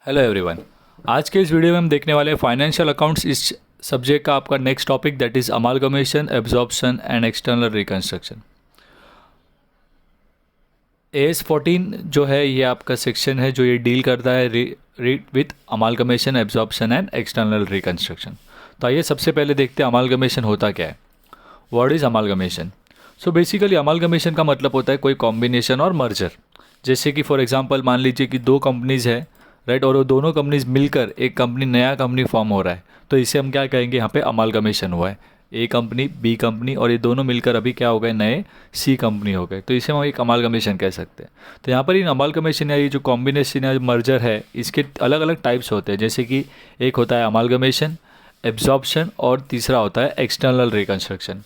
Hello everyone. आज के इस वीडियो में हम देखने वाले हैं फाइनेंशियल अकाउंट्स इस सब्जेक्ट का आपका next topic that is amalgamation, absorption and external reconstruction. AS14 जो है ये आपका सेक्शन है जो ये डील करता है with amalgamation, absorption and external reconstruction. तो आइए सबसे पहले देखते हैं अमालगमेशन होता क्या है। What is amalgamation? So basically amalgamation का मतलब होता है कोई कॉम्बिनेशन और मर्जर। जैसे कि फॉर एग्जांपल मान लीजिए कि दो कंपनीज़ है, राइट, और वो दोनों कंपनीज मिलकर एक कंपनी, नया कंपनी फॉर्म हो रहा है, तो इसे हम क्या कहेंगे? यहाँ पे अमालगमेशन हुआ है। ए कंपनी, बी कंपनी और ये दोनों मिलकर अभी क्या हो गए? नए सी कंपनी हो गए, तो इसे हम एक अमालगमेशन कह सकते हैं। तो यहाँ पर इन अमालगमेशन या ये जो कॉम्बिनेशन या मर्जर है, इसके अलग अलग टाइप्स होते हैं। जैसे कि एक होता है अमालगमेशन, एब्जॉर्प्शन और तीसरा होता है एक्सटर्नल रिकंस्ट्रक्शन।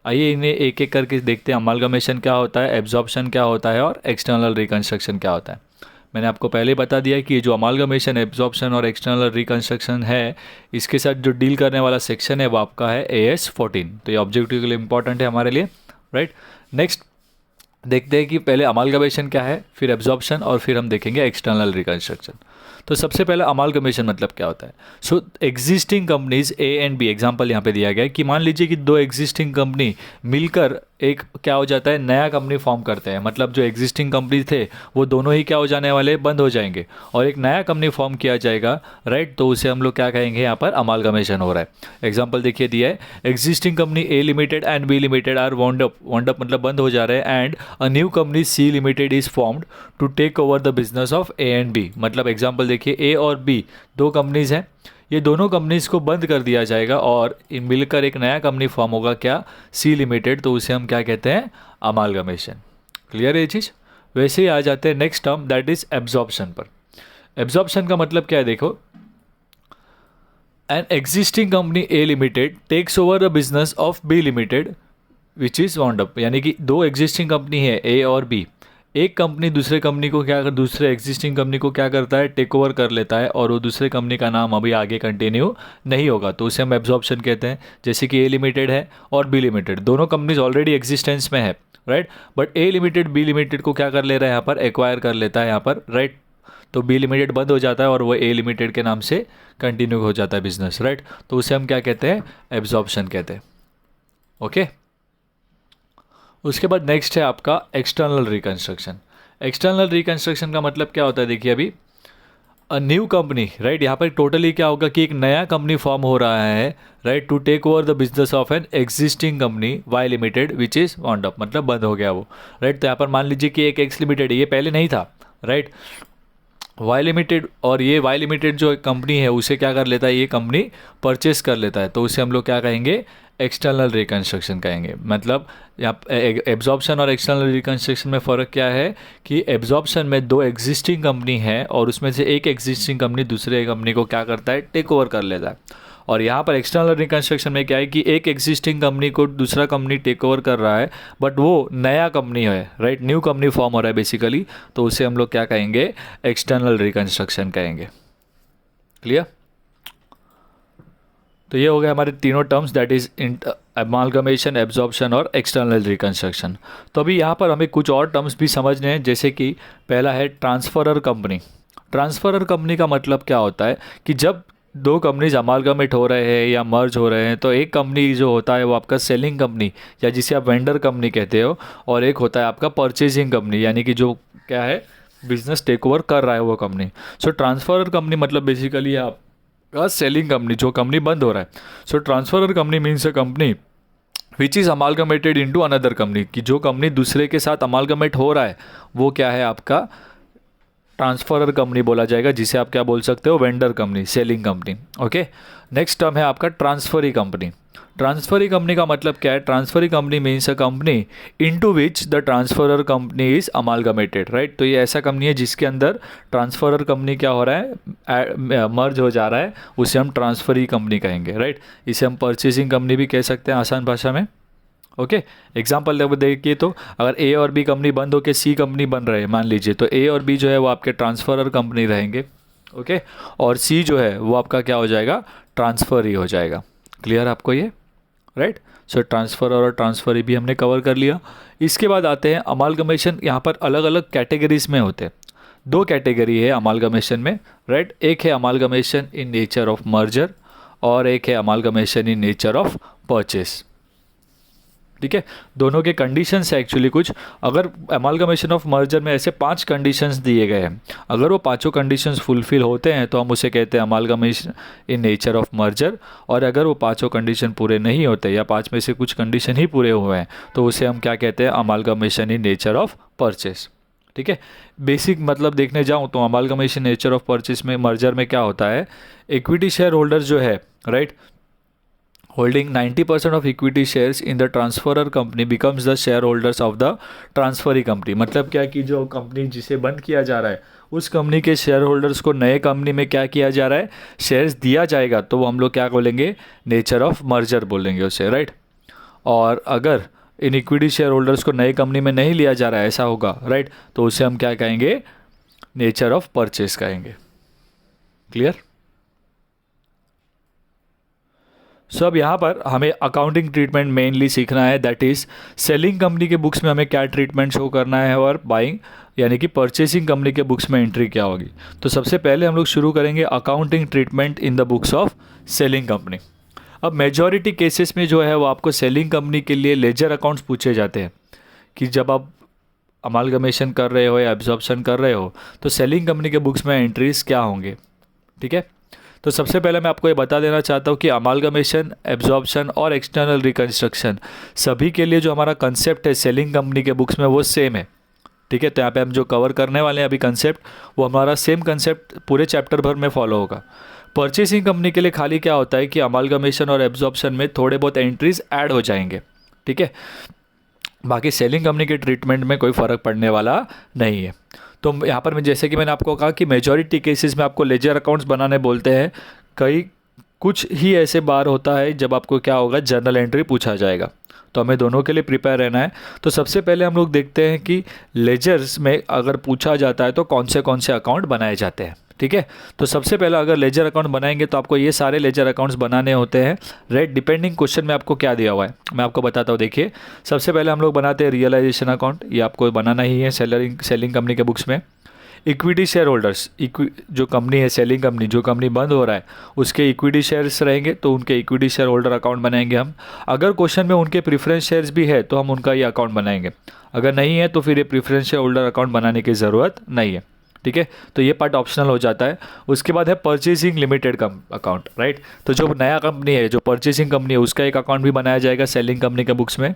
आइए इन्हें एक एक करके देखते हैं। अमालगमेशन क्या होता है, एब्जॉर्प्शन क्या होता है और एक्सटर्नल रिकंस्ट्रक्शन क्या होता है। मैंने आपको पहले बता दिया कि ये जो अमालगमेशन, एब्जॉर्प्शन और एक्सटर्नल रिकंस्ट्रक्शन है, इसके साथ जो डील करने वाला सेक्शन है वो आपका है AS14। तो ये ऑब्जेक्टिव के लिए इंपॉर्टेंट है हमारे लिए, राइट। नेक्स्ट देखते हैं कि पहले अमालगमेशन क्या है, फिर एब्जॉर्प्शन और फिर हम देखेंगे एक्सटर्नल रिकंस्ट्रक्शन। तो सबसे पहले अमालगमेशन मतलब क्या होता है? So existing companies A and B, example यहाँ पे दिया गया है कि मान लीजिए कि दो एग्जिस्टिंग कंपनी मिलकर एक क्या हो जाता है? नया कंपनी फॉर्म करते हैं। मतलब जो एग्जिस्टिंग कंपनी थे वो दोनों ही क्या हो जाने वाले? बंद हो जाएंगे और एक नया कंपनी फॉर्म किया जाएगा, राइट। तो उसे हम लोग क्या कहेंगे? यहाँ पर अमालगमेशन हो रहा है। एग्जाम्पल देखिए दिया है, existing company A limited and B limited are wound up मतलब बंद हो जा रहे हैं, and a new company C limited is formed to take over the business of A and B। मतलब एग्जाम्पल देखिए, A और B दो कंपनीज हैं, ये दोनों कंपनीज को बंद कर दिया जाएगा और इन मिलकर एक नया कंपनी फॉर्म होगा, क्या? C limited. तो उसे हम क्या कहते हैं? अमालगमेशन। क्लियर है ये चीज़? वैसे ही आ जाते हैं next term that is absorption पर। एब्जॉर्प्शन का मतलब क्या है? देखो, an existing company A limited takes over the business of B limited which is wound up. यानी कि दो एग्जिस्टिंग कंपनी है A और B, एक कंपनी दूसरे कंपनी को दूसरे एग्जिस्टिंग कंपनी को क्या करता है? टेक ओवर कर लेता है और वो दूसरे कंपनी का नाम अभी आगे कंटिन्यू नहीं होगा, तो उसे हम एब्जॉर्प्शन कहते हैं। जैसे कि A लिमिटेड है और B लिमिटेड, दोनों कंपनीज ऑलरेडी एग्जिस्टेंस में है, right. But A limited B limited को क्या कर ले रहा है? यहाँ पर एक्वायर कर लेता है यहाँ पर, राइट। तो B लिमिटेड बंद हो जाता है और वो A लिमिटेड के नाम से कंटिन्यू हो जाता है बिजनेस, राइट। तो उसे हम क्या कहते हैं? एब्जॉर्प्शन कहते हैं। ओके। उसके बाद नेक्स्ट है आपका एक्सटर्नल रिकंस्ट्रक्शन। एक्सटर्नल रिकंस्ट्रक्शन का मतलब क्या होता है? देखिए, अभी अ न्यू कंपनी, राइट, यहाँ पर टोटली क्या होगा कि एक नया कंपनी फॉर्म हो रहा है, right, to take over the business of an existing company Y limited which is wound up, मतलब बंद हो गया वो, राइट। तो यहाँ पर मान लीजिए कि एक X लिमिटेड है, ये पहले नहीं था, राइट, Y लिमिटेड, और ये Y लिमिटेड जो कंपनी है उसे क्या कर लेता है? ये कंपनी परचेस कर लेता है, तो उसे हम लोग क्या कहेंगे? एक्सटर्नल रिकंस्ट्रक्शन कहेंगे। मतलब यहाँ एब्जॉर्प्शन और एक्सटर्नल रिकंस्ट्रक्शन में फ़र्क क्या है कि एब्जॉर्प्शन में दो एग्जिस्टिंग कंपनी है और उसमें से एक एग्जिस्टिंग कंपनी दूसरे कंपनी को क्या करता है? टेक ओवर कर लेता है। और यहाँ पर एक्सटर्नल रिकंस्ट्रक्शन में क्या है कि एक एग्जिस्टिंग कंपनी को दूसरा कंपनी टेक ओवर कर रहा है, बट वो नया कंपनी है, राइट, न्यू कंपनी फॉर्म हो रहा है बेसिकली, तो उसे हम लोग क्या कहेंगे? एक्सटर्नल रिकंस्ट्रक्शन कहेंगे। क्लियर? तो ये हो गया हमारे तीनों terms, that is amalgamation, absorption और एक्सटर्नल रिकंस्ट्रक्शन। तो अभी यहाँ पर हमें कुछ और टर्म्स भी समझने हैं, जैसे कि पहला है ट्रांसफरर कंपनी। ट्रांसफरर कंपनी का मतलब क्या होता है कि जब दो कंपनीज अमालगमेट हो रहे हैं या मर्ज हो रहे हैं, तो एक कंपनी जो होता है वो आपका सेलिंग कंपनी या जिसे आप वेंडर कंपनी कहते हो, और एक होता है आपका परचेजिंग कंपनी, यानी कि जो क्या है? बिजनेस टेक ओवर कर रहा है वो कंपनी। सो ट्रांसफरर कंपनी मतलब बेसिकली आप सेलिंग कंपनी, जो कंपनी बंद हो रहा है। So transferor company means a company which is amalgamated into another company, कि जो कंपनी दूसरे के साथ अमालगमेट हो रहा है वो क्या है? आपका ट्रांसफरर कंपनी बोला जाएगा, जिसे आप क्या बोल सकते हो? Vendor company, selling company. Okay. Next term है आपका ट्रांसफरी कंपनी। ट्रांसफरी कंपनी का मतलब क्या है? Transferee company means a company into which the transferor company is amalgamated, right. तो ये ऐसा कंपनी है जिसके अंदर ट्रांसफरर कंपनी क्या हो रहा है? मर्ज हो जा रहा है, उसे हम ट्रांसफरी कंपनी कहेंगे, राइट। इसे हम परचेसिंग कंपनी भी कह सकते हैं आसान भाषा में। ओके। एग्जाम्पल देखिए, तो अगर A और B कंपनी बंद होकर C कंपनी बन रहे हैं मान लीजिए, तो A और B जो है वो आपके ट्रांसफरर कंपनी रहेंगे, ओके। और C जो है वो आपका क्या हो जाएगा? ट्रांसफर ही हो जाएगा। क्लियर आपको ये? राइट। सो ट्रांसफ़र और ट्रांसफर भी हमने कवर कर लिया। इसके बाद आते हैं अमालगमेशन। यहाँ पर अलग अलग कैटेगरीज में होते हैं। दो कैटेगरी है अमालगमेशन में, राइट। एक है amalgamation in nature of merger और एक है amalgamation in nature of purchase, ठीक है। दोनों के कंडीशंस है एक्चुअली कुछ। अगर अमालगमेशन ऑफ मर्जर में ऐसे 5 कंडीशंस दिए गए हैं, अगर वो पांचों कंडीशंस फुलफिल होते हैं तो हम उसे कहते हैं amalgamation in nature of merger, और अगर वो पांचों कंडीशन पूरे नहीं होते या 5 में से कुछ कंडीशन ही पूरे हुए हैं तो उसे हम क्या कहते हैं, amalgamation in nature of purchase, ठीक है। बेसिक मतलब देखने जाऊँ तो अमालगमेशन नेचर ऑफ परचेस में, मर्जर में क्या होता है, इक्विटी शेयर होल्डर जो है, right, holding 90% of equity shares in the transferor company becomes the shareholders of the transferee company। मतलब क्या कि जो कंपनी जिसे बंद किया जा रहा है उस कंपनी के शेयर होल्डर्स को नए कंपनी में क्या किया जा रहा है, शेयर्स दिया जाएगा, तो वो हम लोग क्या बोलेंगे, नेचर ऑफ मर्जर बोलेंगे उसे, राइट। और अगर इन इक्विटी शेयर होल्डर्स को नई कंपनी में नहीं लिया जा रहा है, ऐसा होगा, राइट, तो उसे हम क्या कहेंगे, नेचर ऑफ परचेस कहेंगे। क्लियर। सो अब यहाँ पर हमें अकाउंटिंग ट्रीटमेंट मेनली सीखना है, दैट इज़ सेलिंग कंपनी के बुक्स में हमें क्या ट्रीटमेंट शो करना है और बाइंग यानी कि परचेसिंग कंपनी के बुक्स में एंट्री क्या होगी। तो सबसे पहले हम लोग शुरू करेंगे accounting treatment in the books of selling company. अब मेजॉरिटी केसेस में जो है वो आपको सेलिंग कंपनी के लिए लेजर अकाउंट्स पूछे जाते हैं कि जब आप अमालगमेशन कर रहे हो या एब्जॉर्प्शन कर रहे हो तो सेलिंग कंपनी के बुक्स में एंट्रीज क्या होंगे, ठीक है। तो सबसे पहले मैं आपको ये बता देना चाहता हूँ कि अमालगमेशन, एब्जॉर्प्शन और एक्सटर्नल रिकंस्ट्रक्शन सभी के लिए जो हमारा कंसेप्ट है सेलिंग कंपनी के बुक्स में वो सेम है, ठीक है। तो यहाँ पे हम जो कवर करने वाले हैं अभी कंसेप्ट, वो हमारा सेम कंसेप्ट पूरे चैप्टर भर में फॉलो होगा। परचेसिंग कंपनी के लिए खाली क्या होता है कि अमालगमेशन और एब्जॉर्प्शन में थोड़े बहुत एंट्रीज ऐड हो जाएंगे, ठीक है। बाकी सेलिंग कंपनी के ट्रीटमेंट में कोई फ़र्क पड़ने वाला नहीं है। तो यहाँ पर मैं जैसे कि मैंने आपको कहा कि मेजॉरिटी केसेस में आपको लेजर अकाउंट्स बनाने बोलते हैं, कई कुछ ही ऐसे बार होता है जब आपको क्या होगा, जर्नल एंट्री पूछा जाएगा। तो हमें दोनों के लिए प्रिपेयर रहना है। तो सबसे पहले हम लोग देखते हैं कि लेजर्स में अगर पूछा जाता है तो कौन से अकाउंट बनाए जाते हैं, ठीक है। तो सबसे पहले अगर लेजर अकाउंट बनाएंगे तो आपको ये सारे लेजर अकाउंट्स बनाने होते हैं, राइट। डिपेंडिंग क्वेश्चन में आपको क्या दिया हुआ है मैं आपको बताता हूँ। देखिए, सबसे पहले हम लोग बनाते हैं रियलाइजेशन अकाउंट, ये आपको बनाना ही है सेलिंग कंपनी के बुक्स में। इक्विटी शेयर होल्डर्स, जो कंपनी है सेलिंग कंपनी, जो कंपनी बंद हो रहा है उसके इक्विटी शेयर्स रहेंगे तो उनके इक्विटी शेयर होल्डर अकाउंट बनाएंगे हम। अगर क्वेश्चन में उनके प्रेफरेंस शेयर्स भी है तो हम उनका ये अकाउंट बनाएंगे, अगर नहीं है तो फिर ये प्रेफरेंस शेयर होल्डर अकाउंट बनाने की ज़रूरत नहीं है, ठीक है। तो ये पार्ट ऑप्शनल हो जाता है। उसके बाद है परचेसिंग लिमिटेड अकाउंट, राइट। तो जो नया कंपनी है, जो परचेसिंग कंपनी है, उसका एक अकाउंट भी बनाया जाएगा सेलिंग कंपनी के बुक्स में।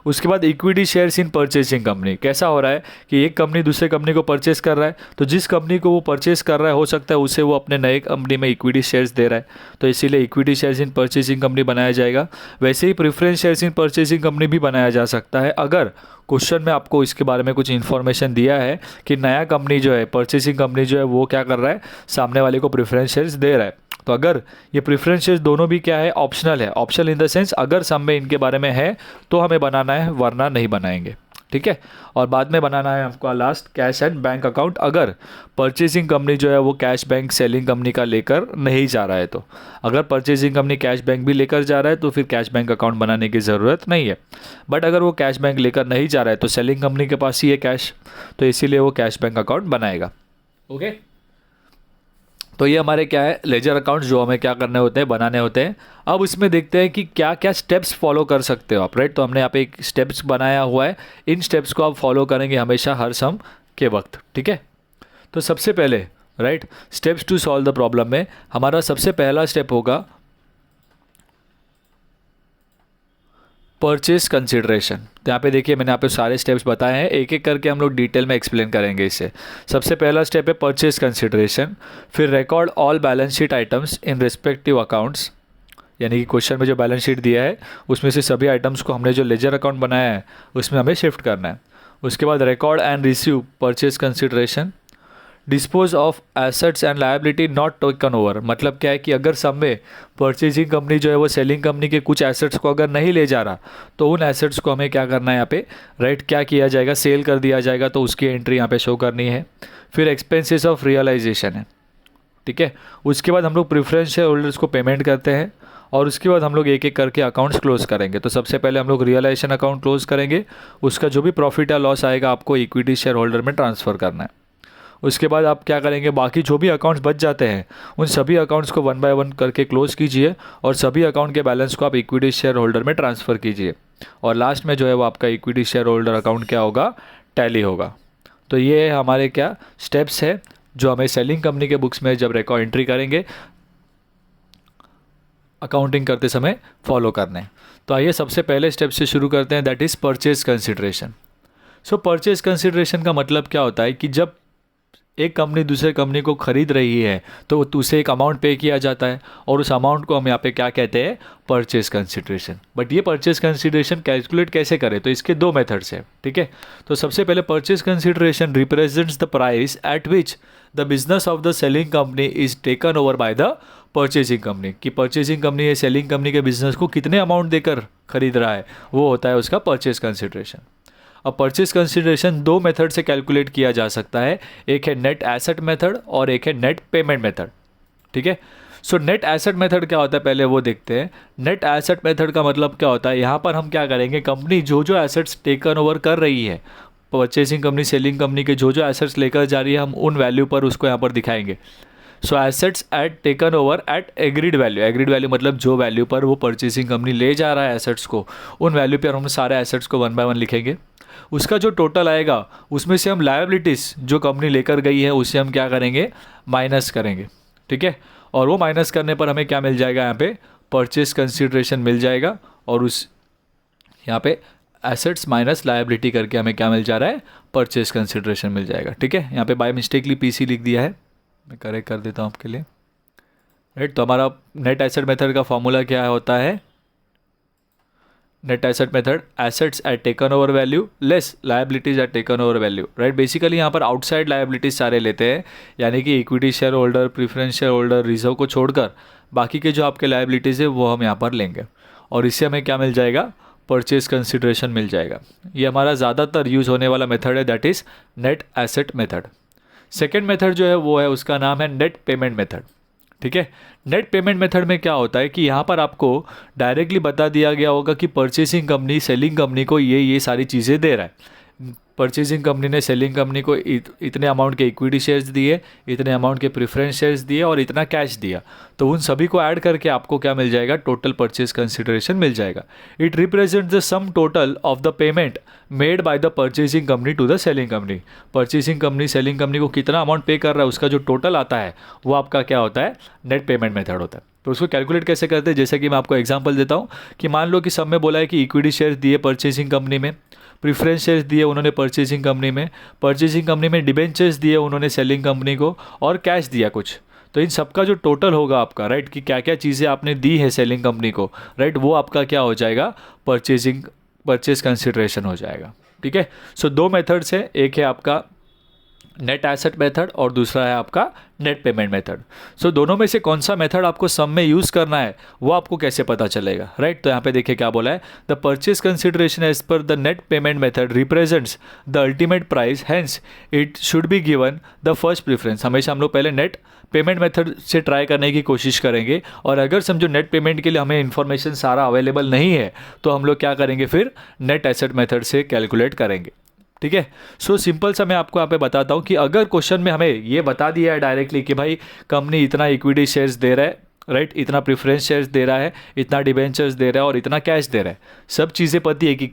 उसके बाद equity shares in purchasing company, कैसा हो रहा है कि एक कंपनी दूसरे कंपनी को परचेस कर रहा है, तो जिस कंपनी को वो परचेस कर रहा है हो सकता है उसे वो अपने नए कंपनी में इक्विटी शेयर्स दे रहा है, तो इसीलिए equity shares in purchasing company बनाया जाएगा। वैसे ही preference shares in purchasing company भी बनाया जा सकता है अगर क्वेश्चन में आपको इसके बारे में कुछ इन्फॉर्मेशन दिया है कि नया कंपनी जो है, परचेसिंग कंपनी जो है, वो क्या कर रहा है, सामने वाले को प्रेफरेंस शेयर्स दे रहा है। तो अगर ये प्रेफरेंस शेयर्स दोनों भी क्या है, ऑप्शनल है। ऑप्शनल इन द सेंस अगर सब में इनके बारे में है तो हमें बनाना है, वरना नहीं बनाएंगे, ठीक है। और बाद में बनाना है आपको last cash and bank account, अगर परचेसिंग कंपनी जो है वो कैश बैंक सेलिंग कंपनी का लेकर नहीं जा रहा है। तो अगर परचेसिंग कंपनी कैश बैंक भी लेकर जा रहा है तो फिर कैश बैंक अकाउंट बनाने की ज़रूरत नहीं है। बट अगर वो कैश बैंक लेकर नहीं जा रहा है तो सेलिंग कंपनी के पास ही है कैश, तो इसीलिए वो कैश बैंक अकाउंट बनाएगा, ओके। तो ये हमारे क्या है, लेजर अकाउंट जो हमें क्या करने होते हैं, बनाने होते हैं। अब इसमें देखते हैं कि क्या क्या स्टेप्स फॉलो कर सकते हो आप, राइट। तो हमने यहाँ पे एक स्टेप्स बनाया हुआ है, इन स्टेप्स को आप फॉलो करेंगे हमेशा हर सम के वक्त, ठीक है। तो सबसे पहले, right, steps to solve the problem में हमारा सबसे पहला स्टेप होगा परचेज कंसिडरेशन। तो यहाँ पे देखिए मैंने यहाँ पे सारे स्टेप्स बताए हैं, एक एक करके हम लोग डिटेल में एक्सप्लेन करेंगे इसे। सबसे पहला स्टेप है परचेज कंसिडरेशन, फिर record all balance sheet items in respective accounts, यानी कि क्वेश्चन में जो बैलेंस शीट दिया है उसमें से सभी आइटम्स को हमने जो लेजर अकाउंट बनाया है उसमें हमें शिफ्ट करना है। उसके बाद record and receive purchase consideration, dispose of assets and liability not taken over. मतलब क्या है कि अगर सब में परचेजिंग कंपनी जो है वो सेलिंग कंपनी के कुछ एसेट्स को अगर नहीं ले जा रहा तो उन एसेट्स को हमें क्या करना है यहाँ पे, राइट, क्या किया जाएगा, सेल कर दिया जाएगा, तो उसकी एंट्री यहाँ पे शो करनी है। फिर एक्सपेंसेस ऑफ रियलाइजेशन है, ठीक है। उसके बाद हम लोग प्रेफरेंस शेयर होल्डर्स को पेमेंट करते हैं और उसके बाद हम लोग एक एक करके अकाउंट्स क्लोज करेंगे। तो सबसे पहले हम लोग रियलाइजेशन अकाउंट क्लोज करेंगे, उसका जो भी प्रॉफिट या लॉस आएगा आपको इक्विटी शेयर होल्डर में ट्रांसफ़र करना है। उसके बाद आप क्या करेंगे, बाकी जो भी अकाउंट्स बच जाते हैं उन सभी अकाउंट्स को 1 बाय 1 करके क्लोज कीजिए और सभी अकाउंट के बैलेंस को आप इक्विटी शेयर होल्डर में ट्रांसफ़र कीजिए और लास्ट में जो है वो आपका इक्विटी शेयर होल्डर अकाउंट क्या होगा, टैली होगा। तो ये हमारे क्या स्टेप्स है जो हमें सेलिंग कंपनी के बुक्स में जब रिकॉर्ड एंट्री करेंगे अकाउंटिंग करते समय फॉलो करने हैं। तो आइए सबसे पहले स्टेप से शुरू करते हैं, that is purchase consideration. So purchase consideration का मतलब क्या होता है कि जब एक कंपनी दूसरे कंपनी को खरीद रही है तो उसे एक अमाउंट पे किया जाता है और उस अमाउंट को हम यहाँ पे क्या कहते हैं, परचेज कंसिडरेशन। बट ये परचेज कंसिडरेशन कैलकुलेट कैसे करें, तो इसके 2 मेथड्स हैं, ठीक है। तो सबसे पहले purchase consideration represents the price at which the business of the selling company is taken over by the purchasing company, कि परचेजिंग कंपनी या सेलिंग कंपनी के बिजनेस को कितने अमाउंट देकर खरीद रहा है, वो होता है उसका परचेज कंसिडरेशन। अब परचेज कंसिडरेशन 2 मेथड से कैलकुलेट किया जा सकता है, एक है नेट एसेट मेथड और एक है नेट पेमेंट मेथड, ठीक है। सो नेट एसेट मेथड क्या होता है पहले वो देखते हैं। नेट एसेट मेथड का मतलब क्या होता है, यहाँ पर हम क्या करेंगे, कंपनी जो जो एसेट्स टेकन ओवर कर रही है, परचेजिंग कंपनी सेलिंग कंपनी के जो जो एसेट्स लेकर जा रही है, हम उन वैल्यू पर उसको यहाँ पर दिखाएंगे। So assets at taken over at agreed value, agreed value मतलब जो वैल्यू पर वो परचेजिंग कंपनी ले जा रहा है एसेट्स को, उन वैल्यू पर हम सारे एसेट्स को 1 बाय 1 लिखेंगे। उसका जो टोटल आएगा उसमें से हम लायबिलिटीज़ जो कंपनी लेकर गई है उसे हम क्या करेंगे, माइनस करेंगे, ठीक है। और वो माइनस करने पर हमें क्या मिल जाएगा, यहाँ पे परचेज कंसिडरेशन मिल जाएगा और उस यहाँ पे एसेट्स माइनस लायबिलिटी करके हमें क्या मिल जा रहा है, परचेज कंसिडरेशन मिल जाएगा, ठीक है। यहाँ पे बाय मिस्टेकली पीसी लिख दिया है, मैं करेक्ट कर देता हूँ आपके लिए, राइट। तो हमारा नेट एसेट मेथड का फॉर्मूला क्या होता है, net asset method, assets at taken over value less liabilities at taken over value, right. Basically यहाँ पर आउटसाइड लायबिलिटीज सारे लेते हैं, यानी कि equity share holder, preference share holder, reserve को छोड़कर बाकी के जो आपके लायबिलिटीज़ है वो हम यहाँ पर लेंगे और इससे हमें क्या मिल जाएगा, परचेज कंसिडरेशन मिल जाएगा। ये हमारा ज़्यादातर यूज़ होने वाला मेथड है, that is net asset method. Second method जो है वो है, उसका नाम है नेट पेमेंट मेथड, ठीक है। नेट पेमेंट मेथड में क्या होता है कि यहाँ पर आपको डायरेक्टली बता दिया गया होगा कि परचेसिंग कंपनी सेलिंग कंपनी को ये सारी चीज़ें दे रहा है। परचेसिंग कंपनी ने सेलिंग कंपनी को इतने अमाउंट के इक्विटी शेयर्स दिए, इतने अमाउंट के प्रेफरेंस शेयर्स दिए और इतना कैश दिया, तो उन सभी को ऐड करके आपको क्या मिल जाएगा, टोटल परचेज कंसिडरेशन मिल जाएगा। It represents the sum total of the payment made by the purchasing company to the selling company. Purchasing company selling company को कितना अमाउंट पे कर रहा है उसका जो टोटल आता है वो आपका क्या होता है, नेट पेमेंट मेथड होता है। तो उसको कैलकुलेट कैसे करते हैं, जैसे कि मैं आपको एग्जांपल देता हूँ कि मान लो कि सब में बोला है कि इक्विटी शेयर्स दिए परचेसिंग कंपनी में, प्रीफरेंस शेयर्स दिए उन्होंने परचेसिंग कंपनी में डिबेंचर्स दिए उन्होंने सेलिंग कंपनी को और कैश दिया कुछ। तो इन सबका जो टोटल होगा आपका, राइट, कि क्या क्या चीज़ें आपने दी है सेलिंग कंपनी को, राइट, वो आपका क्या हो जाएगा, परचेज कंसिडरेशन हो जाएगा, ठीक है। सो 2 मेथड्स है, एक है आपका नेट एसेट मेथड और दूसरा है आपका नेट पेमेंट मेथड। सो दोनों में से कौन सा मेथड आपको सम में यूज़ करना है वो आपको कैसे पता चलेगा, राइट। तो यहाँ पे देखिए क्या बोला है, the purchase consideration as per the net payment method represents the ultimate price, hence it should be given the first preference. हमेशा हम लोग पहले नेट पेमेंट मेथड से ट्राई करने की कोशिश करेंगे और अगर समझो नेट पेमेंट के लिए हमें इन्फॉर्मेशन सारा अवेलेबल नहीं है तो हम लोग क्या करेंगे, फिर नेट एसेट मेथड से कैलकुलेट करेंगे, ठीक है। सो सिंपल सा मैं आपको यहाँ पे बताता हूँ कि अगर क्वेश्चन में हमें ये बता दिया है डायरेक्टली कि भाई कंपनी इतना इक्विटी शेयर्स दे रहा है, राइट, इतना प्रेफरेंस शेयर्स दे रहा है, इतना डिबेंचर्स दे रहा है और इतना कैश दे रहा है, सब चीज़ें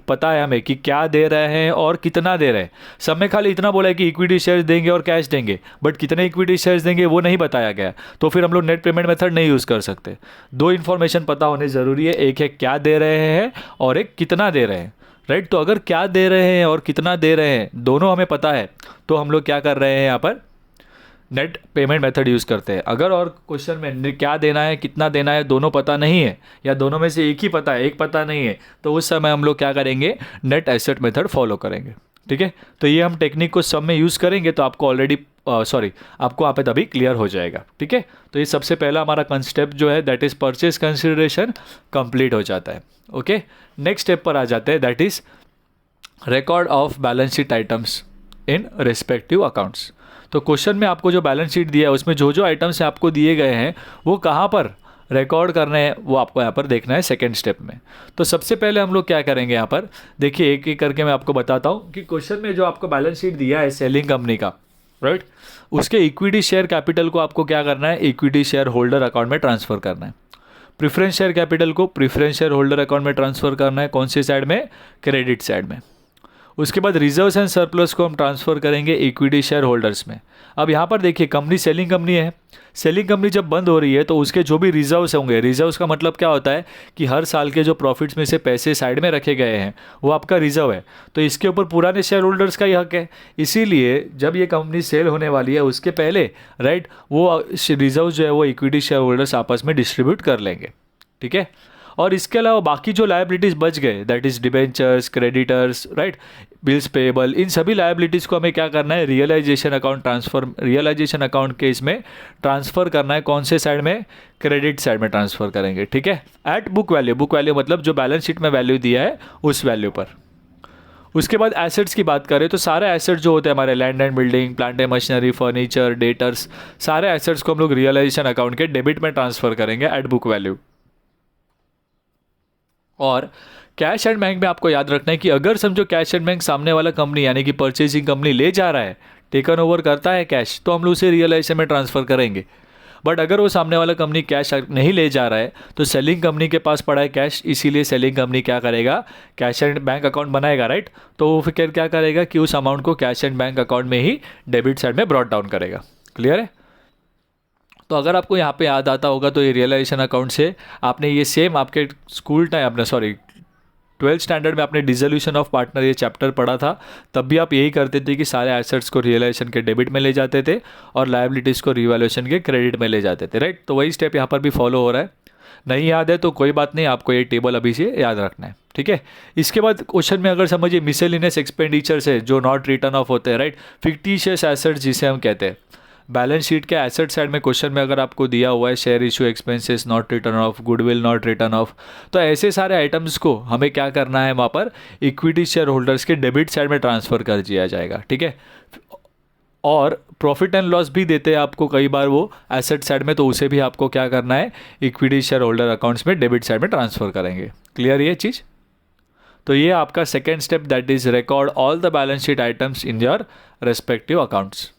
पता है हमें कि क्या दे रहे हैं और कितना दे रहे हैं। सब में खाली इतना बोला है कि इक्विटी शेयर्स देंगे और कैश देंगे, बट कितने इक्विटी शेयर्स देंगे वो नहीं बताया गया, तो फिर हम लोग नेट पेमेंट मेथड नहीं यूज़ कर सकते। 2 इन्फॉर्मेशन पता होने ज़रूरी है, एक है क्या दे रहे हैं और एक कितना दे रहे हैं, राइट। तो अगर क्या दे रहे हैं और कितना दे रहे हैं दोनों हमें पता है तो हम लोग क्या कर रहे हैं, यहाँ पर नेट पेमेंट मेथड यूज़ करते हैं। अगर और क्वेश्चन में क्या देना है कितना देना है दोनों पता नहीं है या दोनों में से एक ही पता है एक पता नहीं है, तो उस समय हम लोग क्या करेंगे, नेट एसेट मेथड फॉलो करेंगे, ठीक है। तो ये हम टेक्निक को सब में यूज़ करेंगे तो आपको ऑलरेडी आपको यहाँ पे तभी क्लियर हो जाएगा, ठीक है। तो ये सबसे पहला हमारा कंसेप्ट जो है that is purchase consideration complete हो जाता है, ओके। नेक्स्ट स्टेप पर आ जाते हैं, that is record of balance sheet items in respective accounts. तो क्वेश्चन में आपको जो बैलेंस शीट दिया है उसमें जो जो आइटम्स आपको दिए गए हैं वो कहाँ पर रिकॉर्ड करने हैं वो आपको यहाँ पर देखना है सेकेंड स्टेप में। तो सबसे पहले हम लोग क्या करेंगे, यहाँ पर देखिए एक एक करके मैं आपको बताता हूँ कि क्वेश्चन में जो आपको बैलेंस शीट दिया है सेलिंग कंपनी का, राइट, उसके इक्विटी शेयर कैपिटल को आपको क्या करना है, इक्विटी शेयर होल्डर अकाउंट में ट्रांसफ़र करना है। प्रेफरेंस शेयर कैपिटल को प्रेफरेंस शेयर होल्डर अकाउंट में ट्रांसफ़र करना है, कौन सी साइड में, क्रेडिट साइड में। उसके बाद रिजर्व्स एंड सरप्लस को हम ट्रांसफ़र करेंगे इक्विटी शेयर होल्डर्स में। अब यहाँ पर देखिए कंपनी सेलिंग कंपनी है, सेलिंग कंपनी जब बंद हो रही है तो उसके जो भी रिजर्व्स होंगे, रिजर्व्स का मतलब क्या होता है कि हर साल के जो प्रॉफिट्स में से पैसे साइड में रखे गए हैं वो आपका रिजर्व है, तो इसके ऊपर पुराने शेयर होल्डर्स का ही हक है। इसीलिए जब ये कंपनी सेल होने वाली है उसके पहले राइट वो रिजर्व जो है वो इक्विटी शेयर होल्डर्स आपस में डिस्ट्रीब्यूट कर लेंगे, ठीक है। और इसके अलावा बाकी जो लायबिलिटीज़ बच गए, that is debentures, creditors, right, bills payable, इन सभी लायबिलिटीज़ को हमें क्या करना है, realisation account transfer, realisation account के इसमें ट्रांसफ़र करना है, कौन से साइड में, क्रेडिट साइड में ट्रांसफ़र करेंगे, ठीक है। At book value, book value मतलब जो बैलेंस शीट में वैल्यू दिया है उस वैल्यू पर। उसके बाद एसेट्स की बात करें तो सारे एसेट्स जो होते हैं हमारे, land and building, plant and machinery, furniture, debtors, सारे एसेट्स को हम लोग रियलाइजेशन अकाउंट के डेबिट में ट्रांसफ़र करेंगे एट बुक वैल्यू। और कैश एंड बैंक में आपको याद रखना है कि अगर समझो कैश एंड बैंक सामने वाला कंपनी यानी कि परचेसिंग कंपनी ले जा रहा है, टेकन ओवर करता है कैश, तो हम लोग उसे रियलाइजेशन में ट्रांसफ़र करेंगे। बट अगर वो सामने वाला कंपनी कैश नहीं ले जा रहा है तो सेलिंग कंपनी के पास पड़ा है कैश, इसीलिए सेलिंग कंपनी क्या करेगा, कैश एंड बैंक अकाउंट बनाएगा, राइट। तो वो फिर क्या करेगा कि उस अमाउंट को कैश एंड बैंक अकाउंट में ही डेबिट साइड में ब्रॉट डाउन करेगा। क्लियर है। तो अगर आपको यहाँ पे याद आता होगा तो ये रियलाइजेशन अकाउंट से आपने ये सेम आपके स्कूल टाइम, अपने सॉरी 12th स्टैंडर्ड में आपने डिसोल्यूशन ऑफ पार्टनर ये चैप्टर पढ़ा था, तब भी आप यही करते थे कि सारे एसेट्स को रियलाइजेशन के डेबिट में ले जाते थे और लायबिलिटीज़ को रिवैल्यूएशन के क्रेडिट में ले जाते थे, राइट। तो वही स्टेप यहाँ पर भी फॉलो हो रहा है। नहीं याद है तो कोई बात नहीं, आपको ये टेबल अभी से याद रखना है, ठीक है। इसके बाद क्वेश्चन में अगर समझिए मिसलेनियस एक्सपेंडिचर्स है जो नॉट रिटर्न ऑफ होते हैं, राइट, फिक्टिशियस एसेट्स जिसे हम कहते हैं। बैलेंस शीट के एसेट साइड में क्वेश्चन में अगर आपको दिया हुआ है share issue expenses not return of, goodwill not return of, तो ऐसे सारे आइटम्स को हमें क्या करना है, वहाँ पर इक्विटी शेयर होल्डर्स के डेबिट साइड में ट्रांसफ़र कर दिया जाएगा, ठीक है। और प्रॉफिट एंड लॉस भी देते हैं आपको कई बार वो एसेट साइड में, तो उसे भी आपको क्या करना है, इक्विटी शेयर होल्डर अकाउंट्स में डेबिट साइड में ट्रांसफ़र करेंगे। क्लियर ये चीज़। तो ये आपका second step, that is record all the balance sheet items in your respective accounts.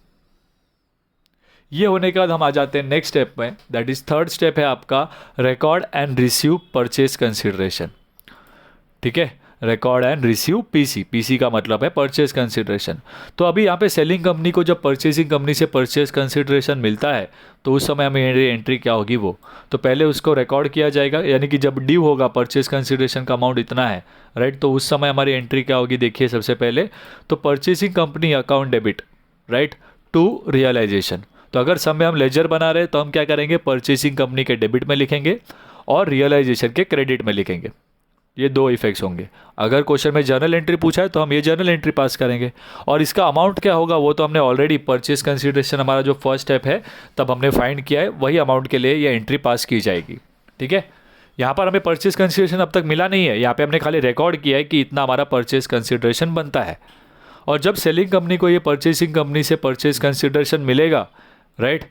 ये होने के बाद हम आ जाते हैं नेक्स्ट स्टेप में, दैट इज थर्ड स्टेप है आपका record and receive purchase consideration, ठीक है। Record and receive PC, PC का मतलब है परचेज कंसिडरेशन। तो अभी यहाँ पे सेलिंग कंपनी को जब परचेसिंग कंपनी से परचेज कंसिडरेशन मिलता है तो उस समय हमें एंट्री क्या होगी, वो तो पहले उसको रिकॉर्ड किया जाएगा, यानी कि जब ड्यू होगा परचेज कंसिडरेशन का अमाउंट इतना है, राइट, तो उस समय हमारी एंट्री क्या होगी, देखिए सबसे पहले तो purchasing company account debit, right, to realisation. तो अगर समय हम लेजर बना रहे हैं तो हम क्या करेंगे, परचेसिंग कंपनी के डेबिट में लिखेंगे और रियलाइजेशन के क्रेडिट में लिखेंगे। ये दो इफेक्ट्स होंगे। अगर क्वेश्चन में जर्नल एंट्री पूछा है तो हम ये जर्नल एंट्री पास करेंगे, और इसका अमाउंट क्या होगा वो तो हमने ऑलरेडी परचेज कंसिडरेशन हमारा जो फर्स्ट स्टेप है तब हमने फाइंड किया है, वही अमाउंट के लिए ये एंट्री पास की जाएगी, ठीक है। यहाँ पर हमें परचेज कंसिडरेशन अब तक मिला नहीं है, यहाँ पे हमने खाली रिकॉर्ड किया है कि इतना हमारा परचेज कंसिडरेशन बनता है। और जब सेलिंग कंपनी को ये परचेसिंग कंपनी से परचेज कंसिडरेशन मिलेगा, राइट,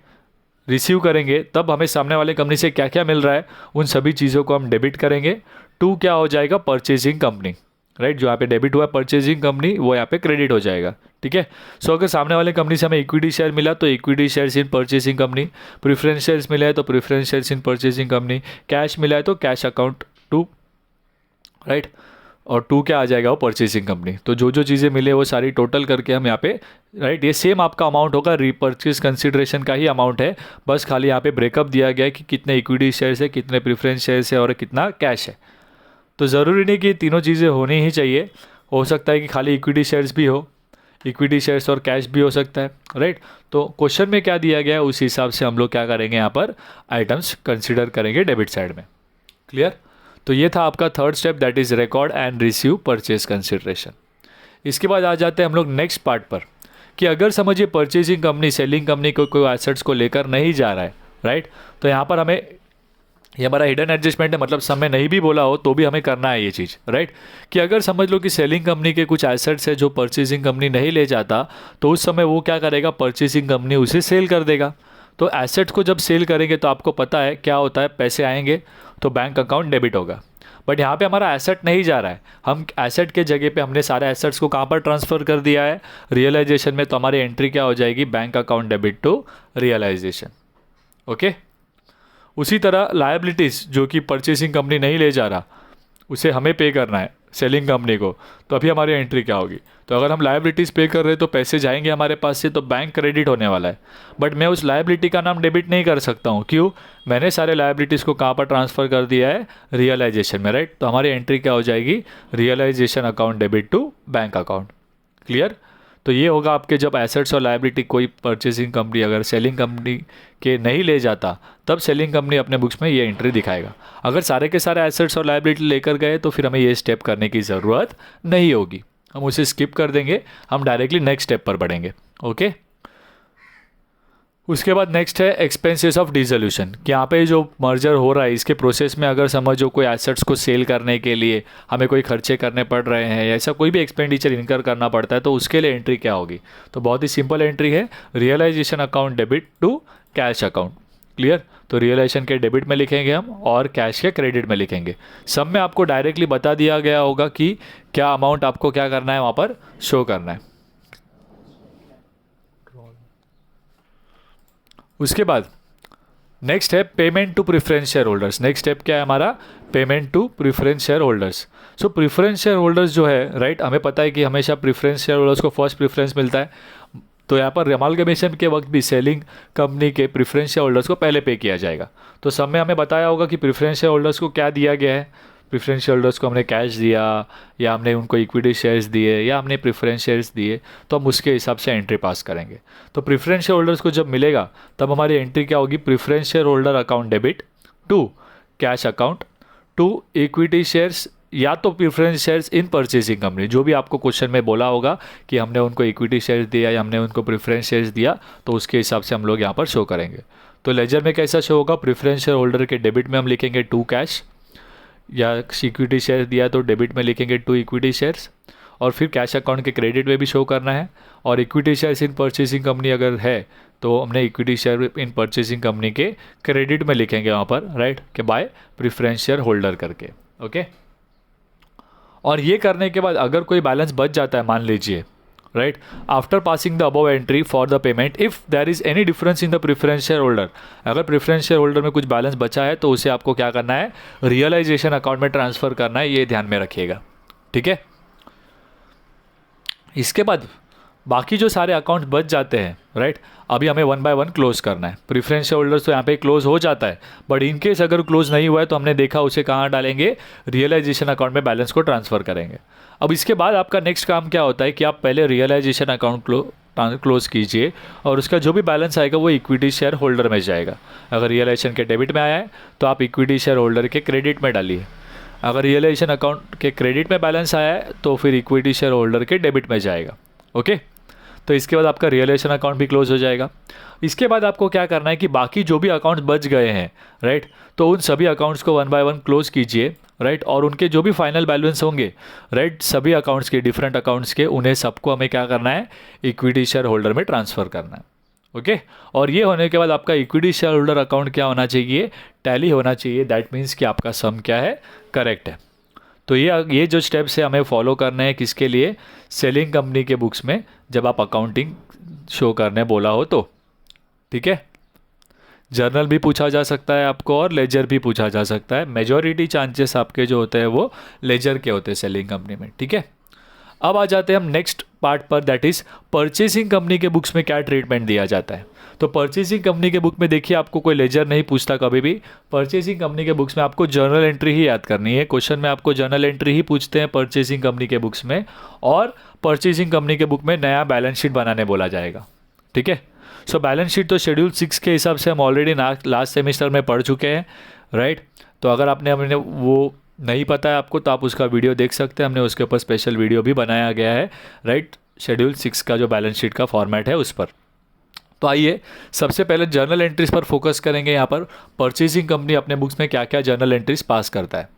रिसीव करेंगे, तब हमें सामने वाले कंपनी से क्या क्या मिल रहा है उन सभी चीज़ों को हम डेबिट करेंगे। टू क्या हो जाएगा, परचेजिंग कंपनी, राइट, जो यहाँ पे डेबिट हुआ परचेजिंग कंपनी वो यहाँ पे क्रेडिट हो जाएगा, ठीक है। सो अगर सामने वाले कंपनी से हमें इक्विटी शेयर मिला तो equity shares in purchasing company, preference shares मिला है तो preference shares in purchasing company, cash मिला है तो कैश अकाउंट टू, राइट, और टू क्या आ जाएगा, वो परचेसिंग कंपनी। तो जो जो चीज़ें मिले वो सारी टोटल करके हम यहाँ पे, राइट, ये सेम आपका अमाउंट होगा, रीपरचेज कंसिडरेशन का ही अमाउंट है, बस खाली यहाँ पे ब्रेकअप दिया गया है कि कितने इक्विटी शेयर्स है, कितने प्रेफरेंस शेयर्स है और कितना कैश है। तो ज़रूरी नहीं कि तीनों चीज़ें होनी ही चाहिए, हो सकता है कि खाली इक्विटी शेयर्स भी हो, इक्विटी शेयर्स और कैश भी हो सकता है, राइट। तो क्वेश्चन में क्या दिया गया है उस हिसाब से हम लोग क्या करेंगे, यहाँ पर आइटम्स कंसिडर करेंगे डेबिट साइड में। क्लियर। तो ये था आपका third step, that is record and receive purchase consideration. इसके बाद आ जाते हैं हम लोग नेक्स्ट पार्ट पर कि अगर समझिए परचेजिंग कंपनी सेलिंग कंपनी को कोई एसेट्स को लेकर नहीं जा रहा है, राइट, तो यहाँ पर हमें, ये हमारा हिडन एडजस्टमेंट है, मतलब समय नहीं भी बोला हो तो भी हमें करना है ये चीज़, राइट, कि अगर समझ लो कि सेलिंग कंपनी के कुछ एसेट्स है जो परचेजिंग कंपनी नहीं ले जाता, तो उस समय वो क्या करेगा, परचेजिंग कंपनी उसे सेल कर देगा। तो एसेट्स को जब सेल करेंगे तो आपको पता है क्या होता है, पैसे आएंगे तो बैंक अकाउंट डेबिट होगा। बट यहाँ पे हमारा एसेट नहीं जा रहा है, हम एसेट के जगह पे हमने सारे एसेट्स को कहाँ पर ट्रांसफ़र कर दिया है, रियलाइजेशन में। तो हमारी एंट्री क्या हो जाएगी, bank account debit to realisation. Okay. उसी तरह लायबिलिटीज़ जो कि परचेसिंग कंपनी नहीं ले जा रहा, उसे हमें पे करना है सेलिंग कंपनी को, तो अभी हमारी एंट्री क्या होगी। तो अगर हम लायबिलिटीज़ पे कर रहे हैं तो पैसे जाएंगे हमारे पास से, तो बैंक क्रेडिट होने वाला है। बट मैं उस लायबिलिटी का नाम डेबिट नहीं कर सकता हूँ, क्यों, मैंने सारे लायबिलिटीज़ को कहाँ पर ट्रांसफ़र कर दिया है, रियलाइजेशन में, राइट। तो हमारी एंट्री क्या हो जाएगी, realisation account debit to bank account. Clear. तो ये होगा आपके जब एसेट्स और लायबिलिटी कोई परचेसिंग कंपनी अगर सेलिंग कंपनी के नहीं ले जाता, तब सेलिंग कंपनी अपने बुक्स में ये एंट्री दिखाएगा। अगर सारे के सारे एसेट्स और लायबिलिटी लेकर गए तो फिर हमें ये स्टेप करने की ज़रूरत नहीं होगी, हम उसे स्किप कर देंगे, हम डायरेक्टली नेक्स्ट स्टेप पर बढ़ेंगे। ओके। उसके बाद नेक्स्ट है एक्सपेंसेस ऑफ डिसोल्यूशन, कि यहाँ पे जो मर्जर हो रहा है इसके प्रोसेस में अगर समझो कोई एसेट्स को सेल करने के लिए हमें कोई खर्चे करने पड़ रहे हैं, या ऐसा कोई भी एक्सपेंडिचर इनकर करना पड़ता है, तो उसके लिए एंट्री क्या होगी। तो बहुत ही सिंपल एंट्री है, realisation account debit to cash account. Clear. तो रियलाइजेशन के डेबिट में लिखेंगे हम और कैश के क्रेडिट में लिखेंगे। सब में आपको डायरेक्टली बता दिया गया होगा कि क्या अमाउंट आपको क्या करना है वहाँ पर शो करना है। उसके बाद नेक्स्ट है payment to preference share holders. Next step क्या है हमारा, payment to preference share holders. So preference share holders जो है, राइट, हमें पता है कि हमेशा प्रेफरेंस शेयर होल्डर्स को फर्स्ट प्रेफरेंस मिलता है। तो यहाँ पर अमालगमेशन के वक्त भी सेलिंग कंपनी के प्रेफरेंस शेयर होल्डर्स को पहले पे किया जाएगा। तो सब में हमें बताया होगा कि प्रेफरेंस शेयर होल्डर्स को क्या दिया गया है, प्रेफरेंस शेयर होल्डर्स को हमने कैश दिया, या हमने उनको इक्विटी शेयर्स दिए, या हमने प्रेफरेंस शेयर्स दिए, तो हम उसके हिसाब से एंट्री पास करेंगे। तो प्रेफरेंस शेयर होल्डर्स को जब मिलेगा तब हमारी एंट्री क्या होगी, preference share holder account debit to cash account to equity shares, या तो preference shares in purchasing company. जो भी आपको क्वेश्चन में बोला होगा कि हमने उनको इक्विटी शेयर्स दिया या हमने उनको प्रेफरेंस शेयर्स दिया, तो उसके हिसाब से हम लोग यहाँ पर शो करेंगे। तो लेजर में कैसा शो होगा, प्रेफरेंस शेयर होल्डर के डेबिट में हम लिखेंगे टू कैश, या इक्विटी शेयर दिया तो डेबिट में लिखेंगे टू इक्विटी शेयर्स, और फिर कैश अकाउंट के क्रेडिट में भी शो करना है। और equity shares in purchasing company अगर है तो हमने equity share in purchasing company के क्रेडिट में लिखेंगे वहाँ पर, राइट, कि बाय प्रेफरेंस शेयर होल्डर करके। ओके। और ये करने के बाद अगर कोई बैलेंस बच जाता है, मान लीजिए, right, after passing the above entry for the payment if there is any difference in the preference share holder, अगर प्रेफरेंस शेयर होल्डर में कुछ बैलेंस बचा है तो उसे आपको क्या करना है, रियलाइजेशन अकाउंट में ट्रांसफ़र करना है, ये ध्यान में रखिएगा। ठीक है। इसके बाद बाकी जो सारे अकाउंट्स बच जाते हैं, राइट, अभी हमें वन बाय वन क्लोज करना है। प्रेफरेंस शेयर होल्डर्स तो यहाँ पे क्लोज हो जाता है, बट इन केस अगर क्लोज नहीं हुआ है तो हमने देखा उसे कहाँ डालेंगे, रियलाइजेशन अकाउंट में बैलेंस को ट्रांसफ़र करेंगे। अब इसके बाद आपका नेक्स्ट काम क्या होता है कि आप पहले रियलाइजेशन अकाउंट क्लोज कीजिए, और उसका जो भी बैलेंस आएगा वो इक्विटी शेयर होल्डर में जाएगा। अगर रियलाइजेशन के डेबिट में आया है तो आप इक्विटी शेयर होल्डर के क्रेडिट में डालिए, अगर रियलाइजेशन अकाउंट के क्रेडिट में बैलेंस आया है तो फिर इक्विटी शेयर होल्डर के डेबिट में जाएगा। ओके। तो इसके बाद आपका रियलाइजेशन अकाउंट भी क्लोज हो जाएगा। इसके बाद आपको क्या करना है कि बाकी जो भी अकाउंट्स बच गए हैं, राइट, तो उन सभी अकाउंट्स को वन बाय वन क्लोज कीजिए, राइट, और उनके जो भी फाइनल बैलेंस होंगे, राइट, सभी अकाउंट्स के, डिफरेंट अकाउंट्स के, उन्हें सबको हमें क्या करना है, इक्विटी शेयर होल्डर में ट्रांसफ़र करना है। ओके। और ये होने के बाद आपका इक्विटी शेयर होल्डर अकाउंट क्या होना चाहिए, टैली होना चाहिए। दैट मीन्स कि आपका सम क्या है, करेक्ट है। तो ये जो स्टेप्स है हमें फॉलो करने हैं, किसके लिए, सेलिंग कंपनी के बुक्स में जब आप अकाउंटिंग शो करने बोला हो तो। ठीक है। जर्नल भी पूछा जा सकता है आपको और लेजर भी पूछा जा सकता है। मेजॉरिटी चांसेस आपके जो होते हैं वो लेजर के होते हैं सेलिंग कंपनी में। ठीक है। अब आ जाते हैं हम नेक्स्ट पार्ट पर, दैट इज़ परचेसिंग कंपनी के बुक्स में क्या ट्रीटमेंट दिया जाता है। तो परचेसिंग कंपनी के बुक में देखिए आपको कोई लेजर नहीं पूछता कभी भी। परचेसिंग कंपनी के बुक्स में आपको जर्नल एंट्री ही याद करनी है। क्वेश्चन में आपको जर्नल एंट्री ही पूछते हैं परचेसिंग कंपनी के बुक्स में, और परचेसिंग कंपनी के बुक में नया बैलेंस शीट बनाने बोला जाएगा। ठीक है। सो बैलेंस शीट तो शेड्यूल 6 के हिसाब से हम ऑलरेडी लास्ट सेमेस्टर में पढ़ चुके हैं, राइट। तो अगर आपने हमने वो नहीं पता है आपको तो आप उसका वीडियो देख सकते हैं, हमने उसके ऊपर स्पेशल वीडियो भी बनाया गया है, राइट, शेड्यूल 6 का जो बैलेंस शीट का फॉर्मेट है उस पर। तो आइए सबसे पहले जर्नल एंट्रीज पर फोकस करेंगे। यहाँ पर परचेसिंग कंपनी अपने बुक्स में क्या क्या जर्नल एंट्रीज पास करता है।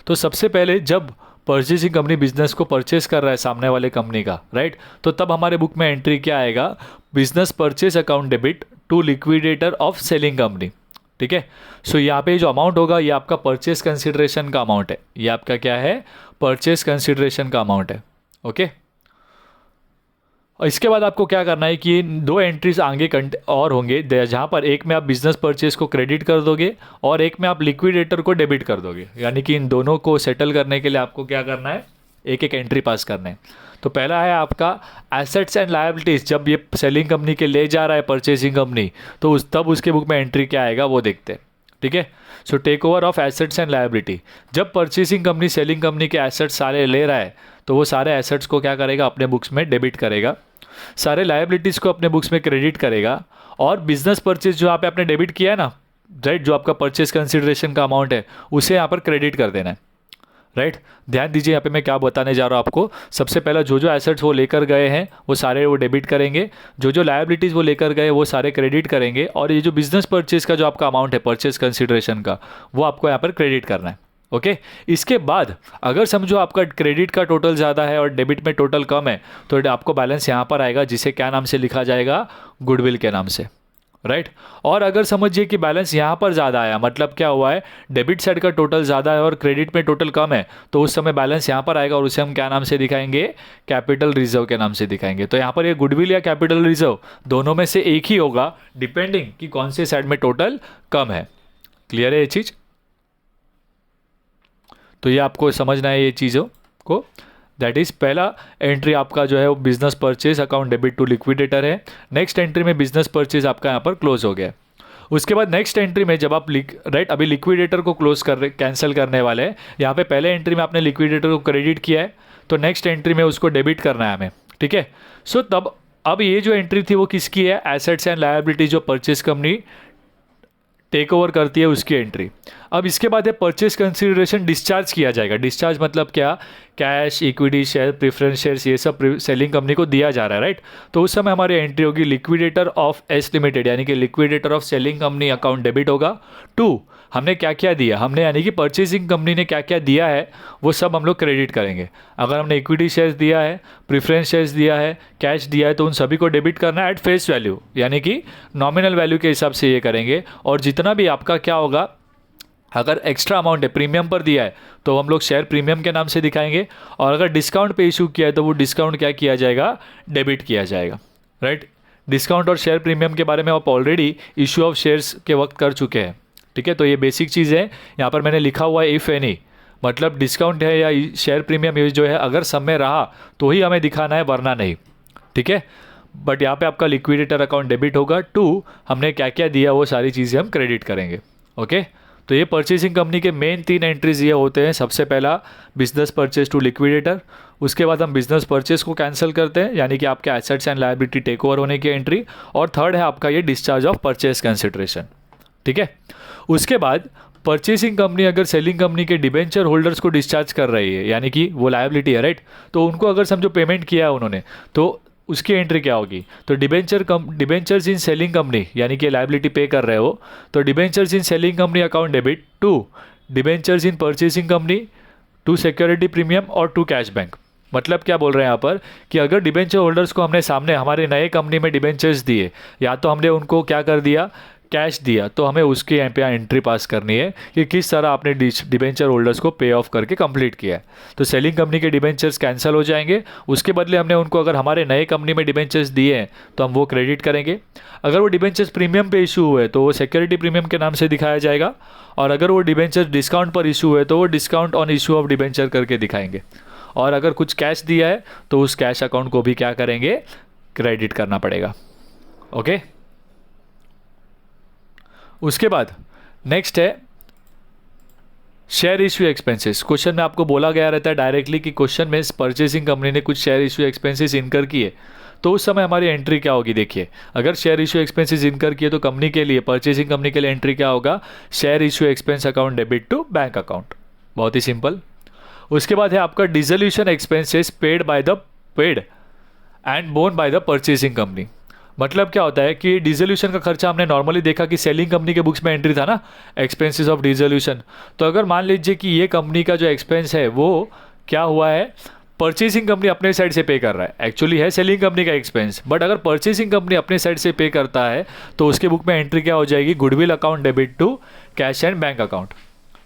तो सबसे पहले जब परचेसिंग कंपनी बिजनेस को परचेस कर रहा है सामने वाले कंपनी का, राइट, तो तब हमारे बुक में एंट्री क्या आएगा, business purchase account debit to liquidator of selling company. ठीक है। सो यहाँ पे जो अमाउंट होगा ये आपका परचेस कंसिडरेशन का अमाउंट है, ये आपका क्या है, परचेस कंसिडरेशन का अमाउंट है। ओके, और इसके बाद आपको क्या करना है कि दो एंट्रीज आगे और होंगे, जहाँ पर एक में आप बिजनेस परचेज को क्रेडिट कर दोगे और एक में आप लिक्विडेटर को डेबिट कर दोगे। यानी कि इन दोनों को सेटल करने के लिए आपको क्या करना है, एक एक एंट्री पास करना है। तो पहला है आपका एसेट्स एंड लायबिलिटीज़। जब ये सेलिंग कंपनी के ले जा रहा है परचेसिंग कंपनी, तो तब उसके बुक में एंट्री क्या आएगा वो देखते हैं। ठीक है, so take over of assets and liability. जब परचेसिंग कंपनी सेलिंग कंपनी के एसेट्स सारे ले रहा है तो वो सारे एसेट्स को क्या करेगा, अपने बुक्स में डेबिट करेगा, सारे लायबिलिटीज़ को अपने बुक्स में क्रेडिट करेगा, और बिजनेस परचेज जो यहाँ पे आपने डेबिट किया है ना, राइट, जो आपका परचेज कंसिडरेशन का अमाउंट है उसे यहाँ पर क्रेडिट कर देना है। राइट, ध्यान दीजिए यहाँ पे मैं क्या बताने जा रहा हूँ आपको। सबसे पहला जो जो एसेट्स वो लेकर गए हैं वो सारे वो डेबिट करेंगे, जो जो लायबिलिटीज़ वो लेकर गए वो सारे क्रेडिट करेंगे, और ये जो बिजनेस परचेज का जो आपका अमाउंट है परचेज कंसिडरेशन का, वो आपको यहाँ पर क्रेडिट करना है। ओके, इसके बाद अगर समझो आपका क्रेडिट का टोटल ज़्यादा है और डेबिट में टोटल कम है, तो आपको बैलेंस यहाँ पर आएगा, जिसे क्या नाम से लिखा जाएगा, गुडविल के नाम से। राइट, और अगर समझिए कि बैलेंस यहाँ पर ज़्यादा आया, मतलब क्या हुआ है, डेबिट साइड का टोटल ज़्यादा है और क्रेडिट में टोटल कम है, तो उस समय बैलेंस यहाँ पर आएगा और उसे हम क्या नाम से दिखाएंगे, कैपिटल रिजर्व के नाम से दिखाएंगे। तो यहाँ पर ये गुडविल या कैपिटल रिजर्व दोनों में से एक ही होगा, डिपेंडिंग कि कौन से साइड में टोटल कम है। क्लियर है ये चीज़? तो ये आपको समझना है ये चीज़ों को। दैट इज़ पहला एंट्री आपका जो है वो business purchase account debit to liquidator है। नेक्स्ट एंट्री में बिजनेस परचेज आपका यहाँ पर क्लोज हो गया। उसके बाद नेक्स्ट एंट्री में जब आप राइट अभी लिक्विडेटर को क्लोज कैंसिल करने वाले हैं, यहाँ पे पहले एंट्री में आपने लिक्विडेटर को क्रेडिट किया है, तो नेक्स्ट एंट्री में उसको डेबिट करना है हमें। ठीक है, सो तब अब ये जो एंट्री थी वो किसकी है, एसेट्स एंड लायबिलिटी जो परचेज कंपनी टेक ओवर करती है उसकी एंट्री। अब इसके बाद है परचेज कंसिडरेशन डिस्चार्ज किया जाएगा। डिस्चार्ज मतलब क्या, cash, equity share, preference shares, ये सब सेलिंग कंपनी को दिया जा रहा है। राइट, तो उस समय हमारी एंट्री होगी लिक्विडेटर ऑफ एस लिमिटेड, यानी कि liquidator of selling company account debit होगा। टू, हमने क्या क्या दिया, हमने यानी कि परचेजिंग कंपनी ने क्या क्या दिया है वो सब हम लोग क्रेडिट करेंगे। अगर हमने इक्विटी शेयर्स दिया है, प्रेफरेंस शेयर्स दिया है, कैश दिया है, तो उन सभी को डेबिट करना है एट फेस वैल्यू, यानी कि नॉमिनल वैल्यू के हिसाब से ये करेंगे। और जितना भी आपका क्या होगा, अगर एक्स्ट्रा अमाउंट है, प्रीमियम पर दिया है, तो हम लोग शेयर प्रीमियम के नाम से दिखाएंगे, और अगर डिस्काउंट पे इशू किया है तो वो डिस्काउंट क्या किया जाएगा, डेबिट किया जाएगा। राइट, डिस्काउंट और शेयर प्रीमियम के बारे में आप ऑलरेडी इशू ऑफ शेयर्स के वक्त कर चुके हैं। ठीक है, तो ये बेसिक चीज़ है। यहाँ पर मैंने लिखा हुआ है इफ़ एनी, मतलब डिस्काउंट है या शेयर प्रीमियम ये जो है अगर सब में रहा तो ही हमें दिखाना है, वरना नहीं। ठीक है, बट यहाँ पे आपका लिक्विडेटर अकाउंट डेबिट होगा। टू, हमने क्या क्या दिया वो सारी चीज़ें हम क्रेडिट करेंगे। ओके, तो ये परचेसिंग कंपनी के मेन 3 एंट्रीज ये होते हैं। सबसे पहला बिजनेस परचेज टू लिक्विडेटर, उसके बाद हम बिजनेस परचेज को कैंसिल करते हैं, यानी कि आपके assets and liability take over होने की एंट्री, और थर्ड है आपका ये डिस्चार्ज ऑफ परचेज कंसिडरेशन। ठीक है, उसके बाद परचेसिंग कंपनी अगर सेलिंग कंपनी के डिबेंचर होल्डर्स को डिस्चार्ज कर रही है, यानी कि वो लायबिलिटी है, राइट, तो उनको अगर समझो पेमेंट किया है उन्होंने, तो उसकी एंट्री क्या होगी, तो डिबेंचर्स इन सेलिंग कंपनी, यानी कि लायबिलिटी पे कर रहे हो, तो debentures in selling company account debit to debentures in purchasing company, to security premium और टू कैश बैंक। मतलब क्या बोल रहे हैं यहाँ पर कि अगर डिबेंचर होल्डर्स को हमने सामने हमारे नए कंपनी में डिबेंचर्स दिए, या तो हमने उनको क्या कर दिया, कैश दिया, तो हमें उसके यहाँ पे एंट्री पास करनी है कि किस तरह आपने डिबेंचर होल्डर्स को पे ऑफ करके कंप्लीट किया है। तो सेलिंग कंपनी के डिबेंचर्स कैंसिल हो जाएंगे, उसके बदले हमने उनको अगर हमारे नए कंपनी में डिबेंचर्स दिए हैं तो हम वो क्रेडिट करेंगे। अगर वो डिबेंचर्स प्रीमियम पे इशू हुए तो वो सिक्योरिटी प्रीमियम के नाम से दिखाया जाएगा, और अगर वो डिबेंचर्स डिस्काउंट पर इशू हुए तो वो discount on issue of debenture करके दिखाएंगे। और अगर कुछ कैश दिया है तो उस कैश अकाउंट को भी क्या करेंगे, क्रेडिट करना पड़ेगा। ओके, उसके बाद नेक्स्ट है शेयर इश्यू एक्सपेंसेस। क्वेश्चन में आपको बोला गया रहता है डायरेक्टली कि क्वेश्चन में परचेसिंग कंपनी ने कुछ शेयर इश्यू एक्सपेंसेस इनकर किए, तो उस समय हमारी एंट्री क्या होगी। देखिए, अगर शेयर इश्यू एक्सपेंसेस इनकर किए तो कंपनी के लिए, परचेसिंग कंपनी के लिए एंट्री क्या होगा, share issue expense account debit to bank account. बहुत ही सिंपल। उसके बाद है आपका dissolution expenses paid and borne by the purchasing company. मतलब क्या होता है कि डिसोल्यूशन का खर्चा हमने नॉर्मली देखा कि सेलिंग कंपनी के बुक्स में एंट्री था ना, एक्सपेंसेस ऑफ डिसोल्यूशन। तो अगर मान लीजिए कि ये कंपनी का जो एक्सपेंस है वो क्या हुआ है, परचेसिंग कंपनी अपने साइड से पे कर रहा है, एक्चुअली है सेलिंग कंपनी का एक्सपेंस, बट अगर परचेसिंग कंपनी अपने साइड से पे करता है तो उसके बुक में एंट्री क्या हो जाएगी, goodwill account debit to cash and bank account.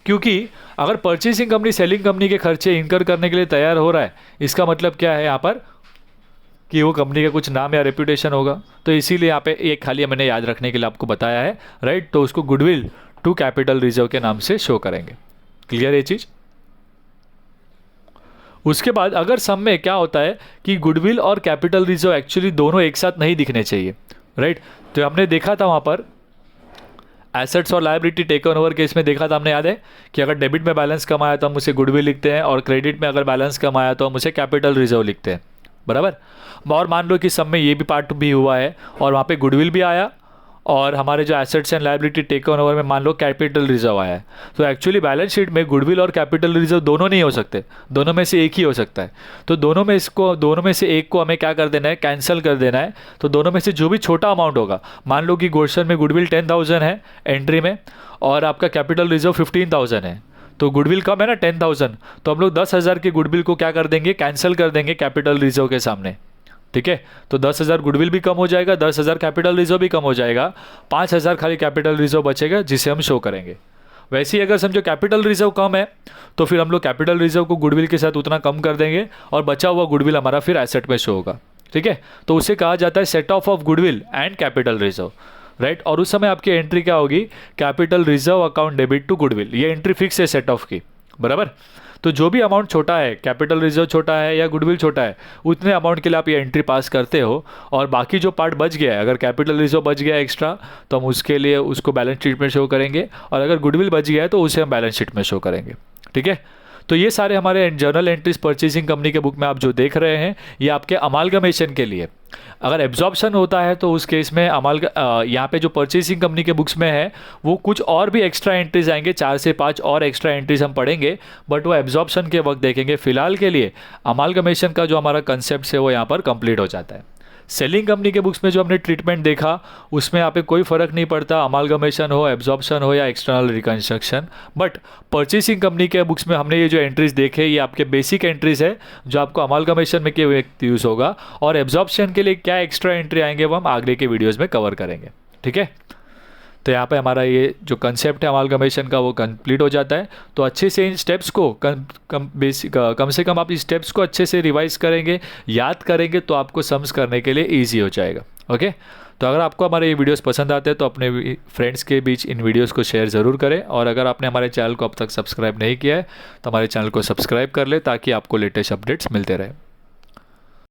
क्योंकि अगर परचेसिंग कंपनी सेलिंग कंपनी के खर्चे इनकर करने के लिए तैयार हो रहा है, इसका मतलब क्या है यहाँ पर कि वो कंपनी का कुछ नाम या रेपुटेशन होगा, तो इसीलिए यहाँ पे एक खाली मैंने याद रखने के लिए आपको बताया है, राइट। तो उसको गुडविल टू कैपिटल रिजर्व के नाम से शो करेंगे। क्लियर ये चीज़। उसके बाद अगर सम में क्या होता है कि गुडविल और कैपिटल रिजर्व एक्चुअली दोनों एक साथ नहीं दिखने चाहिए, राइट। तो हमने देखा था वहाँ पर एसेट्स और लायबिलिटी टेकन ओवर केस में देखा था हमने, याद है कि अगर डेबिट में बैलेंस कम आया तो हम उसे गुडविल लिखते हैं, और क्रेडिट में अगर बैलेंस कम आया तो हम उसे कैपिटल रिजर्व लिखते हैं, बराबर। और मान लो कि सब में ये भी पार्ट भी हुआ है और वहाँ पे गुडविल भी आया और हमारे जो assets and liability taken over में मान लो कैपिटल रिजर्व आया है, तो एक्चुअली बैलेंस शीट में गुडविल और कैपिटल रिजर्व दोनों नहीं हो सकते, दोनों में से एक ही हो सकता है। तो दोनों में से एक को हमें क्या कर देना है, कैंसिल कर देना है। तो दोनों में से जो भी छोटा अमाउंट होगा, मान लो कि गोल्शन में गुडविल 10,000 है एंट्री में और आपका कैपिटल रिजर्व 15,000 है, तो गुडविल कम है ना 10,000, तो हम लोग 10,000 के गुडविल को क्या कर देंगे, कैंसिल कर देंगे कैपिटल रिजर्व के सामने, ठीक है। तो 10,000 गुडविल भी कम हो जाएगा, 10,000 कैपिटल रिजर्व भी कम हो जाएगा, 5,000 खाली कैपिटल रिजर्व बचेगा जिसे हम शो करेंगे। वैसे ही अगर समझो कैपिटल रिजर्व कम है तो फिर हम लोग कैपिटल रिजर्व को गुडविल के साथ उतना कम कर देंगे और बचा हुआ गुडविल हमारा फिर एसेट में शो होगा, ठीक है। तो उसे कहा जाता है set off goodwill and capital reserve, right. और उस समय आपकी एंट्री क्या होगी, capital reserve account debit to goodwill, ये एंट्री फिक्स है सेट ऑफ की, बराबर। तो जो भी अमाउंट छोटा है, कैपिटल रिजर्व छोटा है या गुडविल छोटा है, उतने अमाउंट के लिए आप ये एंट्री पास करते हो, और बाकी जो पार्ट बच गया है, अगर कैपिटल रिजर्व बच गया है एक्स्ट्रा तो हम उसके लिए उसको बैलेंस शीट में शो करेंगे, और अगर गुडविल बच गया है तो उसे हम बैलेंस शीट में शो करेंगे, ठीक है। तो ये सारे हमारे जर्नल एंट्रीज परचेसिंग कंपनी के बुक में आप जो देख रहे हैं, ये आपके अमालगमेशन के लिए। अगर एब्जॉर्प्शन होता है तो उस केस में यहाँ पे जो परचेसिंग कंपनी के बुक्स में है वो कुछ और भी एक्स्ट्रा एंट्रीज आएंगे, 4 से 5 और एक्स्ट्रा एंट्रीज हम पढ़ेंगे, बट वो एब्जॉर्प्शन के वक्त देखेंगे। फिलहाल के लिए अमालगमेशन का जो हमारा कंसेप्ट है वो यहाँ पर कंप्लीट हो जाता है। सेलिंग कंपनी के बुक्स में जो हमने ट्रीटमेंट देखा उसमें यहाँ पे कोई फ़र्क नहीं पड़ता, अमालगमेशन हो, एब्जॉर्प्शन हो या external reconstruction. But purchasing company के बुक्स में हमने ये जो एंट्रीज देखे ये आपके बेसिक एंट्रीज है जो आपको अमालगमेशन में के यूज़ होगा, और एब्जॉर्प्शन के लिए क्या एक्स्ट्रा एंट्री आएंगे वो हम आगे के वीडियोज़ में कवर करेंगे, ठीक है। तो यहाँ पे हमारा ये जो कंसेप्ट है अमालगमेशन का वो कंप्लीट हो जाता है। तो अच्छे से इन स्टेप्स को कम से कम आप इस स्टेप्स को अच्छे से रिवाइज करेंगे, याद करेंगे, तो आपको सम्स करने के लिए ईजी हो जाएगा, ओके। तो अगर आपको हमारे ये वीडियोस पसंद आते हैं तो अपने फ्रेंड्स के बीच इन वीडियोस को शेयर ज़रूर करें, और अगर आपने हमारे चैनल को अब तक सब्सक्राइब नहीं किया है तो हमारे चैनल को सब्सक्राइब कर ले ताकि आपको लेटेस्ट अपडेट्स मिलते रहे।